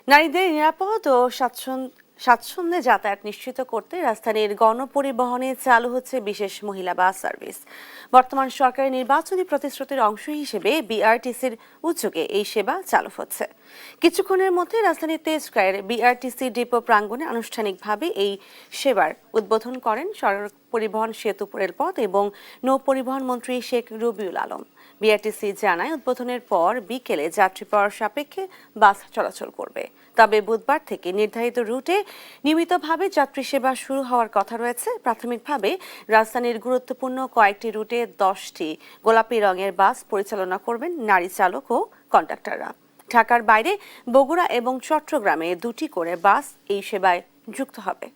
নারীদের নিরাপদ ও স্বাচ্ছন্দ্যে যাতায়াত নিশ্চিত করতে রাজধানীর গণপরিবহনে চালু হচ্ছে বিশেষ মহিলা বাস সার্ভিস। বর্তমান সরকারের নির্বাচনী প্রতিশ্রুতির অংশ হিসেবে বিআরটিসির উদ্যোগে এই সেবা চালু হচ্ছে। কিছুক্ষণের মধ্যে রাজধানীর তেজগাঁয়ের বিআরটিসি ডিপো প্রাঙ্গণে আনুষ্ঠানিকভাবে এই সেবার উদ্বোধন করেন সড়ক পরিবহন, সেতু, রেলপথ এবং নৌ পরিবহন মন্ত্রী শেখ রবিউল আলম। বিআরটিসি জানায়, উদ্বোধনের পর বিকেলে যাত্রী পাওয়ার সাপেক্ষে বাস চলাচল করবে। তবে বুধবার থেকে নির্ধারিত রুটে নিয়মিতভাবে যাত্রী সেবা শুরু হওয়ার কথা রয়েছে। প্রাথমিকভাবে রাজধানীর গুরুত্বপূর্ণ কয়েকটি রুটে 10টি গোলাপি রঙের বাস পরিচালনা করবেন নারী চালক ও কন্ডাক্টররা। ঢাকার বাইরে বগুড়া এবং চট্টগ্রামে 2টি করে বাস এই সেবায় যুক্ত হবে।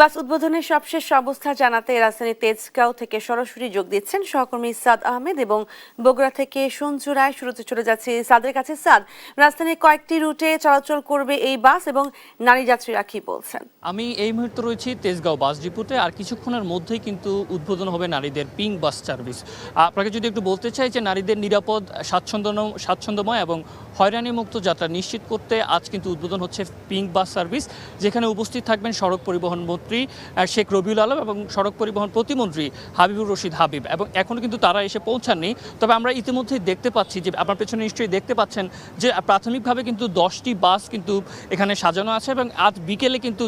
বাস উদ্বোধনের সবশেষ অবস্থা জানাতে রাজধানীর তেজগাঁও থেকে সরাসরি যোগ দিচ্ছেন সহকর্মী সাদ আহমেদ এবং বগুড়া থেকে সঞ্জু রায়। শুরুতে চলে যাচ্ছে সাদের কাছে। সাদ, রাজধানীর কয়েকটি রুটে চলাচল করবে এই বাস এবং নারী যাত্রীরা কি বলছেন? আমি এই মুহূর্তে রয়েছি তেজগাঁও বাস ডিপোতে। আর কিছুক্ষণের মধ্যেই কিন্তু উদ্বোধন হবে নারীদের পিঙ্ক বাস সার্ভিস। আপনাকে যদি একটু বলতে চাই যে নারীদের নিরাপদ, স্বাচ্ছন্দ্যময় এবং হয়রানিমুক্ত যাত্রা নিশ্চিত করতে আজ কিন্তু উদ্বোধন হচ্ছে পিঙ্ক বাস সার্ভিস, যেখানে উপস্থিত থাকবেন সড়ক পরিবহন মন্ত্রী শেখ রবিউল আলম এবং সড়ক পরিবহন প্রতিমন্ত্রী হাবিবুর রশিদ হাবিব। এবং এখনও কিন্তু তারা এসে পৌঁছাননি। তবে আমরা ইতিমধ্যেই দেখতে পাচ্ছি যে আপনার পেছনে নিশ্চয়ই দেখতে পাচ্ছেন যে প্রাথমিকভাবে কিন্তু 10টি বাস কিন্তু এখানে সাজানো আছে এবং আজ বিকেলে কিন্তু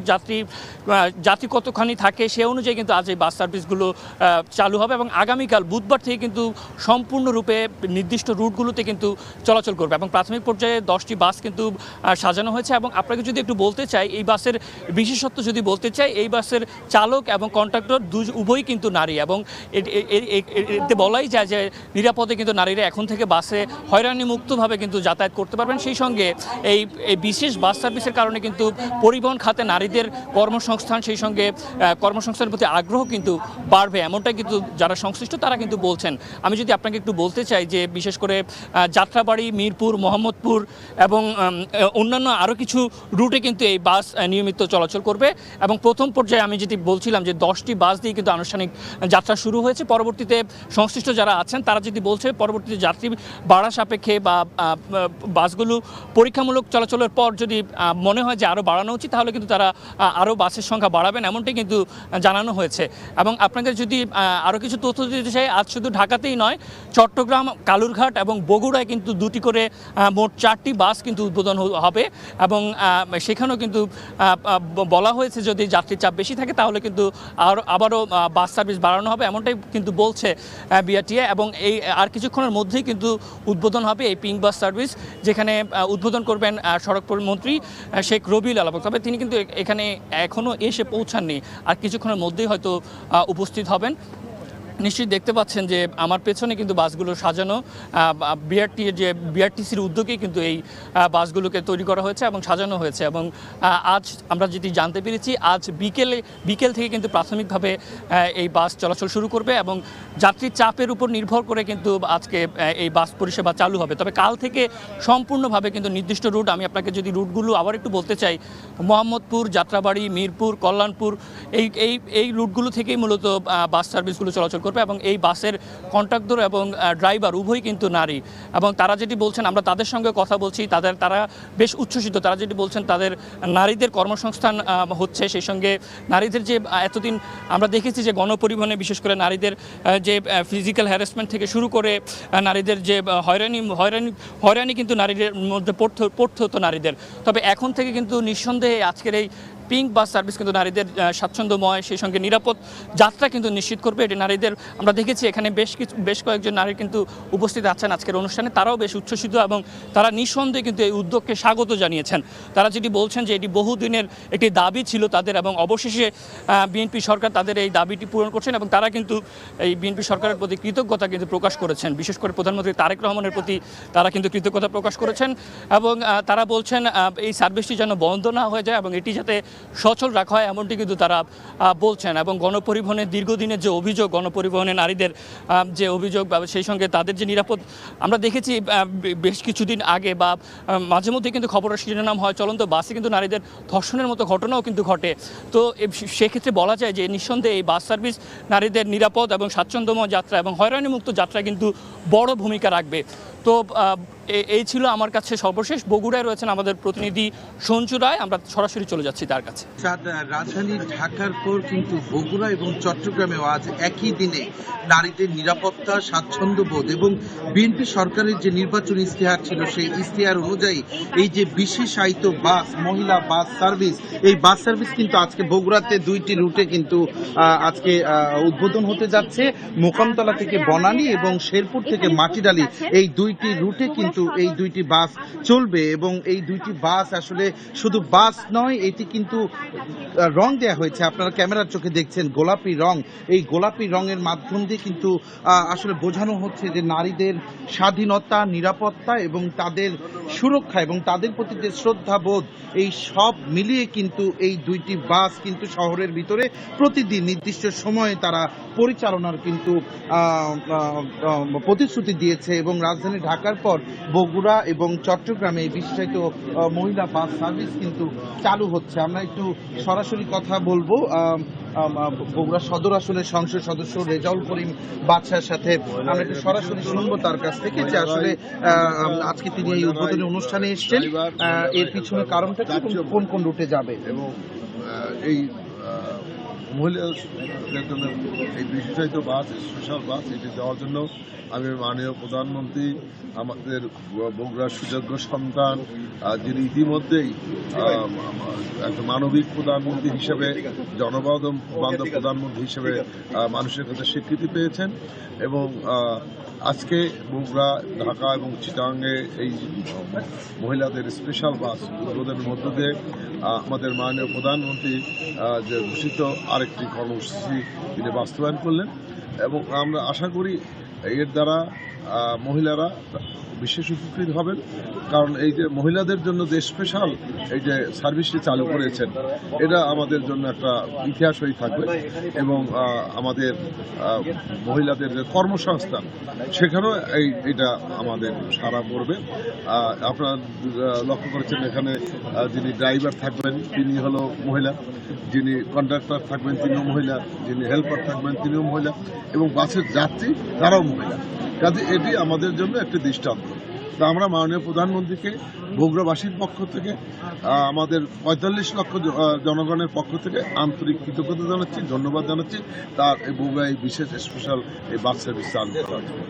যাত্রী কতখানি থাকে সে অনুযায়ী কিন্তু আজ এই বাস সার্ভিসগুলো চালু হবে এবং আগামীকাল বুধবার থেকে কিন্তু সম্পূর্ণরূপে নির্দিষ্ট রুটগুলোতে কিন্তু চলাচল করবে। এবং প্রাথমিক পর্যায়ে 10টি বাস কিন্তু সাজানো হয়েছে। এবং আপনাকে যদি একটু বলতে চাই, এই বাসের বিশেষত্ব যদি বলতে চাই, এই বাসের চালক এবং কন্ডাক্টর উভয়ই কিন্তু নারী। এবং এতে বলাই যায় যে নিরাপদে কিন্তু নারীরা এখন থেকে বাসে হয়রানিমুক্তভাবে কিন্তু যাতায়াত করতে পারবেন। সেই সঙ্গে এই বিশেষ বাস সার্ভিসের কারণে কিন্তু পরিবহন খাতে নারীদের কর্মসংস্থান, সেই সঙ্গে কর্মসংস্থানের প্রতি আগ্রহ কিন্তু বাড়বে, এমনটাই কিন্তু যারা সংশ্লিষ্ট তারা কিন্তু বলছেন। আমি যদি আপনাকে একটু বলতে চাই যে বিশেষ করে যাত্রাবাড়ি, মিরপুর, মোহাম্মদপুর এবং অন্যান্য আরও কিছু রুটে কিন্তু এই বাস নিয়মিত চলাচল করবে। এবং প্রথম পর্যায়ে আমি যেটি বলছিলাম যে 10টি বাস দিয়ে কিন্তু আনুষ্ঠানিক যাত্রা শুরু হয়েছে। পরবর্তীতে সংশ্লিষ্ট যারা আছেন তারা যদি বলছে পরবর্তীতে যাত্রী বাড়া সাপেক্ষে বা বাসগুলো পরীক্ষামূলক চলাচলের পর যদি মনে হয় যে আরও বাড়ানো উচিত তাহলে কিন্তু তারা আরও বাসের সংখ্যা বাড়াবেন, এমনটাই কিন্তু জানানো হয়েছে। এবং আপনাদের যদি আরও কিছু তথ্য দিতে চাই, আজ শুধু ঢাকাতেই নয়, চট্টগ্রাম, কালুরঘাট এবং বগুড়ায় কিন্তু 2টি করে মোট 4টি বাস কিন্তু উদ্বোধন হবে। এবং সেখানেও কিন্তু বলা হয়েছে যদি যাত্রীর চাপ বেশি থাকে তাহলে কিন্তু আবারও বাস সার্ভিস বাড়ানো হবে, এমনটাই কিন্তু বলছে বিআরটিএ। এবং এই আর কিছুক্ষণের মধ্যেই কিন্তু উদ্বোধন হবে এই পিঙ্ক বাস সার্ভিস, যেখানে উদ্বোধন করবেন সড়ক মন্ত্রী শেখ রবিউল আলম। তবে তিনি কিন্তু এখানে এখনও এসে পৌঁছাননি, আর কিছুক্ষণের মধ্যেই হয়তো উপস্থিত হবেন। নিশ্চয়ই দেখতে পাচ্ছেন যে আমার পেছনে কিন্তু বাসগুলো সাজানো, বিআরটিসির উদ্যোগেই কিন্তু এই বাসগুলোকে তৈরি করা হয়েছে এবং সাজানো হয়েছে। এবং আজ আমরা যেটি জানতে পেরেছি, আজ বিকেল থেকে কিন্তু প্রাথমিকভাবে এই বাস চলাচল শুরু করবে এবং যাত্রীর চাপের উপর নির্ভর করে কিন্তু আজকে এই বাস পরিষেবা চালু হবে। তবে কাল থেকে সম্পূর্ণভাবে কিন্তু নির্দিষ্ট রুট, আমি আপনাকে যদি রুটগুলো আবার একটু বলতে চাই, মোহাম্মদপুর, যাত্রাবাড়ি, মিরপুর, কল্যাণপুর, এই রুটগুলো থেকেই মূলত বাস সার্ভিসগুলো চলাচল করবে। এবং এই বাসের কন্ডাক্টর এবং ড্রাইভার উভয়ই কিন্তু নারী। এবং তারা যেটি বলছেন, আমরা তাদের সঙ্গে কথা বলছি, তারা বেশ উচ্ছ্বসিত। তারা যেটি বলছেন তাদের নারীদের কর্মসংস্থান হচ্ছে, সেই সঙ্গে নারীদের যে এতদিন আমরা দেখেছি যে গণপরিবহনে বিশেষ করে নারীদের যে ফিজিক্যাল হ্যারাসমেন্ট থেকে শুরু করে নারীদের যে হয়রানি কিন্তু নারীদের মধ্যে পড়তে হতো নারীদের। তবে এখন থেকে কিন্তু নিঃসন্দেহে আজকের এই পিঙ্ক বাস সার্ভিস কিন্তু নারীদের স্বাচ্ছন্দ্যময়, সেই সঙ্গে নিরাপদ যাত্রা কিন্তু নিশ্চিত করবে। এটি নারীদের, আমরা দেখেছি এখানে বেশ কয়েকজন নারী কিন্তু উপস্থিত আছেন আজকের অনুষ্ঠানে, তারাও বেশ উচ্ছ্বসিত এবং তারা নিঃসন্দেহে কিন্তু এই উদ্যোগকে স্বাগত জানিয়েছেন। তারা যেটি বলছেন যে এটি বহুদিনের একটি দাবি ছিল তাদের এবং অবশেষে বিএনপি সরকার তাদের এই দাবিটি পূরণ করছেন এবং তারা কিন্তু এই বিএনপি সরকারের প্রতি কৃতজ্ঞতা কিন্তু প্রকাশ করেছেন। বিশেষ করে প্রধানমন্ত্রী তারেক রহমানের প্রতি তারা কিন্তু কৃতজ্ঞতা প্রকাশ করেছেন এবং তারা বলছেন এই সার্ভিসটি যেন বন্ধ না হয়ে যায় এবং এটি যাতে সচল রাখা হয়, এমনটি কিন্তু তারা বলছেন। এবং গণপরিবহনের দীর্ঘদিনের যে অভিযোগ, গণপরিবহনে নারীদের যে অভিযোগ, সেই সঙ্গে তাদের যে নিরাপদ, আমরা দেখেছি বেশ কিছুদিন আগে বা মাঝে মধ্যে কিন্তু খবরের শিরোনাম হয় চলন্ত বাসে কিন্তু নারীদের ধর্ষণের মতো ঘটনাও কিন্তু ঘটে। তো সেক্ষেত্রে বলা যায় যে নিঃসন্দেহে এই বাস সার্ভিস নারীদের নিরাপদ এবং স্বাচ্ছন্দ্যময় যাত্রা এবং হয়রানিমুক্ত যাত্রা কিন্তু বড় ভূমিকা রাখবে। তো এই ছিল আমার কাছে সর্বশেষ। বগুড়ায় রয়েছেন আমাদের প্রতিনিধি সঞ্জু রায়, আমরা সরাসরি চলে যাচ্ছি তার কাছে। রাজধানী ঢাকার পর কিন্তু বগুড়া এবং চট্টগ্রামেও আজ একই দিনে নারীদের নিরাপত্তা, স্বাচ্ছন্দ্যবোধ এবং বিএনপি সরকারের যে নির্বাচনী ইশতেহার ছিল সেই ইশতেহার অনুযায়ী এই যে বিশেষায়িত বাস, মহিলা বাস সার্ভিস, এই বাস সার্ভিস কিন্তু আজকে বগুড়াতে 2টি রুটে কিন্তু আজকে উদ্বোধন হতে যাচ্ছে। মোকামতলা থেকে বনানী এবং শেরপুর থেকে মাটিডালি, এই 2টি রুটে কিন্তু এই 2টি বাস চলবে এবং এই 2টি বাস আসলে শুধু বাস নয়, এটি কিন্তু রং দেয়া হয়েছে। আপনারা ক্যামেরার চোখে দেখছেন গোলাপি রং। এই গোলাপি রঙের মাধ্যম দিয়ে কিন্তু আসলে বোঝানো হচ্ছে যে নারীদের স্বাধীনতা, নিরাপত্তা এবং তাদের সুরক্ষা এবং তাদের প্রতি যে শ্রদ্ধাবোধ, এই সব মিলিয়ে কিন্তু এই 2টি বাস কিন্তু শহরের ভিতরে প্রতিদিন নির্দিষ্ট সময়ে তারা পরিচালনার কিন্তু প্রতিশ্রুতি দিয়েছে এবং রাজধানী ঢাকার পর বগুড়া এবং চট্টগ্রামে এই বিশেষায়িত মহিলা বাস সার্ভিস কিন্তু চালু হচ্ছে। আমরা একটু সরাসরি কথা বলবো বগুড়া সদর আসনের সংসদ সদস্য রেজাউল করিম বাদশার সাথে। আমরা একটু সরাসরি শুনবো তার কাছ থেকে যে আসলে আজকে তিনি এই উদ্বোধনী অনুষ্ঠানে এসেছেন, এর পিছনে কারণটা কি এবং কোন কোন রুটে যাবে। এবং এই মহিলাদের জন্য এই বিশেষায়িত বাস, স্পেশাল বাস, এটি দেওয়ার জন্য আমি মাননীয় প্রধানমন্ত্রী, আমাদের বগুড়ার সুযোগ্য সন্তান, যিনি ইতিমধ্যেই একটা মানবিক প্রধানমন্ত্রী হিসেবে, জনবান্ধব প্রধানমন্ত্রী হিসেবে মানুষের কাছে স্বীকৃতি পেয়েছেন এবং আজকে বগুড়া, ঢাকা এবং চিটাগাংয়ে এই মহিলাদের স্পেশাল বাস উদ্বোধনের মধ্য দিয়ে আমাদের মাননীয় প্রধানমন্ত্রী যে ঘোষিত আরেকটি কর্মসূচি তিনি বাস্তবায়ন করলেন এবং আমরা আশা করি এর দ্বারা মহিলারা বিশেষ উপকৃত হবেন। কারণ এই যে মহিলাদের জন্য যে স্পেশাল এই যে সার্ভিসটি চালু করেছেন, এটা আমাদের জন্য একটা ইতিহাস হয়ে থাকবে এবং আমাদের মহিলাদের যে কর্মসংস্থান, সেখানেও এটা আমাদের সারা পড়বে। আপনারা লক্ষ্য করেছেন এখানে যিনি ড্রাইভার থাকবেন তিনি হলো মহিলা, যিনি কন্ডাক্টর থাকবেন তিনিও মহিলা, যিনি হেল্পার থাকবেন তিনিও মহিলা এবং বাসের যাত্রী তারাও মহিলা। কাজে এটি আমাদের জন্য একটি দৃষ্টান্ত। তা আমরা মাননীয় প্রধানমন্ত্রীকে বগুড়াবাসীর পক্ষ থেকে, আমাদের ৪৫ লক্ষ জনগণের পক্ষ থেকে আন্তরিক কৃতজ্ঞতা জানাচ্ছি, ধন্যবাদ জানাচ্ছি তার এই বগুড়ায় বিশেষ স্পেশাল এই বাস সার্ভিস চালু করার জন্য।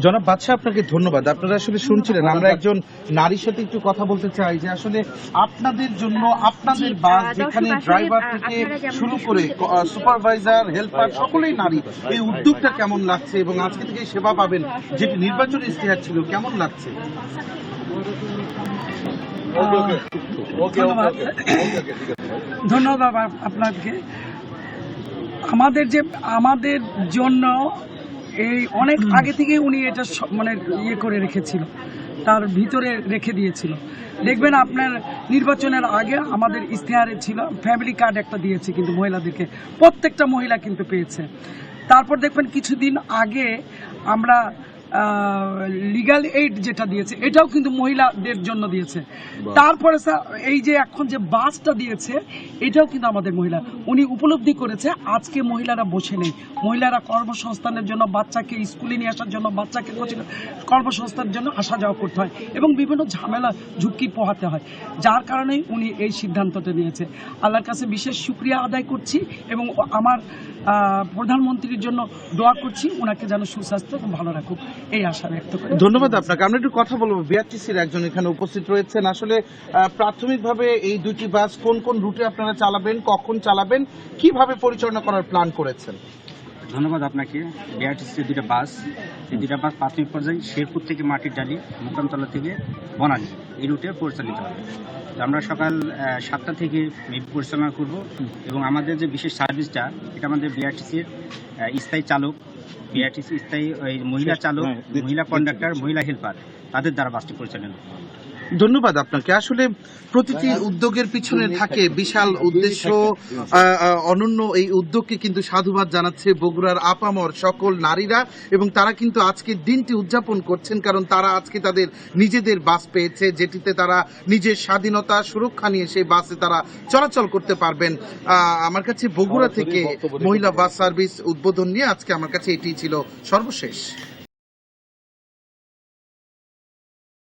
জনাব বাদশাহ, আপনাকে ধন্যবাদ। আপনারা আসলে শুনছিলেন, আমরা একজন নারীর সাথে একটু কথা বলতে চাই যে আসলে আপনাদের জন্য আপনাদের বাস, যেখানে ড্রাইভার থেকে শুরু করে সুপারভাইজার, হেল্পার সকলেই নারী, এই উদ্যোগটা কেমন লাগছে এবং আজকে থেকে সেবা পাবেন যেটি নির্বাচনী ইশতেহার ছিল, কেমন লাগছে? ধন্যবাদ আপনাকে। আমাদের জন্য এই অনেক আগে থেকে উনি এটা মানে ইয়ে করে রেখেছিল, তার ভিতরে রেখে দিয়েছিল। দেখবেন আপনার নির্বাচনের আগে আমাদের ইশতেহারে ছিল ফ্যামিলি কার্ড একটা দিয়েছে, কিন্তু মহিলাদেরকে প্রত্যেকটা মহিলা কিন্তু পেয়েছে। তারপর দেখবেন কিছুদিন আগে আমরা লিগ্যাল এইড যেটা দিয়েছে, এটাও কিন্তু মহিলাদের জন্য দিয়েছে। তারপরে এই যে এখন যে বাসটা দিয়েছে, এটাও কিন্তু আমাদের মহিলা। উনি উপলব্ধি করেছে আজকে মহিলারা বসে নেই, মহিলারা কর্মসংস্থানের জন্য, বাচ্চাকে স্কুলে নিয়ে আসার জন্য, বাচ্চাকে কর্মসংস্থানের জন্য আসা যাওয়া করতে হয় এবং বিভিন্ন ঝামেলা ঝুঁকি পোহাতে হয়, যার কারণেই উনি এই সিদ্ধান্তটা নিয়েছে। আল্লাহর কাছে বিশেষ শুকরিয়া আদায় করছি এবং আমার প্রধানমন্ত্রীর জন্য দোয়া করছি, ওনাকে যেন সুস্বাস্থ্য এবং ভালো রাখুক, এই আশা ব্যক্ত করি। ধন্যবাদ আপনাকে। আমরা একটু কথা বলবো, বিআরটিসির একজন এখানে উপস্থিত রয়েছেন। আসলে প্রাথমিকভাবে এই 2টি বাস কোন কোন রুটে আপনারা চালাবেন, কখন চালাবেন, কিভাবে পরিচালনা করার প্ল্যান করেছেন? ধন্যবাদ আপনাকে। বিআরটিসির 2টা বাস, এই 2টা বাস প্রাথমিক পর্যায়ে শেরপুর থেকে মাটিরডালি, মোকামতলা থেকে বনানী, এই রুটে পরিচালিত হবে। আমরা সকাল 7টা থেকে পরিচালনা করব এবং আমাদের যে বিশেষ সার্ভিসটা, এটা আমাদের বিআরটিসির স্থায়ী চালক, বিআরটিসি স্থায়ী মহিলা চালক, মহিলা কন্ডাক্টর, মহিলা হেল্পার, তাদের দ্বারা বাসটি পরিচালনা। ধন্যবাদ আপনাকে। আসলে প্রতিটি উদ্যোগের পিছনে থাকে বিশাল উদ্দেশ্য, অনন্য এই উদ্যোগকে কিন্তু সাধুবাদ জানাচ্ছে বগুড়ার আপামর সকল নারীরা এবং তারা কিন্তু আজকের দিনটি উদযাপন করছেন, কারণ তারা আজকে তাদের নিজেদের বাস পেয়েছে, যেটিতে তারা নিজের স্বাধীনতা সুরক্ষা নিয়ে সেই বাসে তারা চলাচল করতে পারবেন। আমার কাছে বগুড়া থেকে মহিলা বাস সার্ভিস উদ্বোধন নিয়ে আজকে আমার কাছে এটি ছিল সর্বশেষ।